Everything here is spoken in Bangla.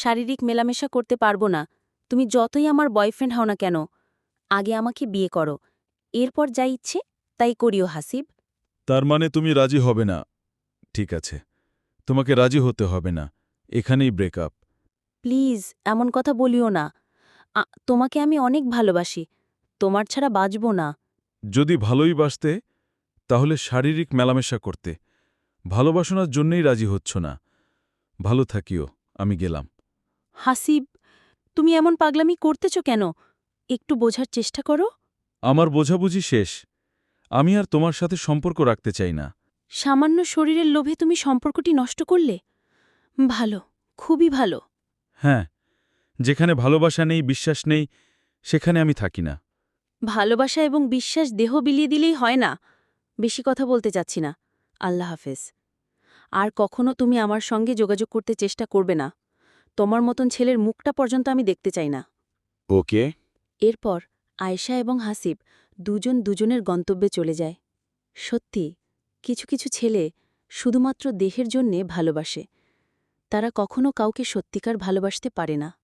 শারীরিক মেলামেশা করতে পারবো না। তুমি যতই আমার বয়ফ্রেন্ড হও না কেন, আগে আমাকে বিয়ে করো। এরপর যা ইচ্ছে তাই করিও হাসিব। তার মানে তুমি রাজি হবে না? ঠিক আছে, তোমাকে রাজি হতে হবে না, এখানেই ব্রেকআপ। প্লিজ এমন কথা বলিও না। তোমাকে আমি অনেক ভালোবাসি। তোমার ছাড়া বাঁচব না। যদি ভালোই বাসতে তাহলে শারীরিক মেলামেশা করতে। ভালোবাসনার জন্যই রাজি হচ্ছ না। ভালো থাকিও, আমি গেলাম। হাসিব, তুমি এমন পাগলামি করতেছ কেন? একটু বোঝার চেষ্টা করো। আমার বোঝাবুঝি শেষ। আমি আর তোমার সাথে সম্পর্ক রাখতে চাই না। সামান্য শরীরের লোভে তুমি সম্পর্কটি নষ্ট করলে? ভালো, খুবই ভালো। হ্যাঁ, যেখানে ভালোবাসা নেই, বিশ্বাস নেই, সেখানে আমি থাকি না। ভালোবাসা এবং বিশ্বাস দেহ বিলিয়ে দিলেই হয় না। বেশি কথা বলতে চাচ্ছি না। আল্লাহ হাফেজ। আর কখনো তুমি আমার সঙ্গে যোগাযোগ করতে চেষ্টা করবে না। তোমার মতন ছেলের মুখটা পর্যন্ত আমি দেখতে চাই না। ওকে। এরপর আয়েশা এবং হাসিব দুজন দুজনের গন্তব্যে চলে যায়। সত্যি, কিছু কিছু ছেলে শুধুমাত্র দেহের জন্যে ভালোবাসে। তারা কখনো কাউকে সত্যিকার ভালোবাসতে পারে না।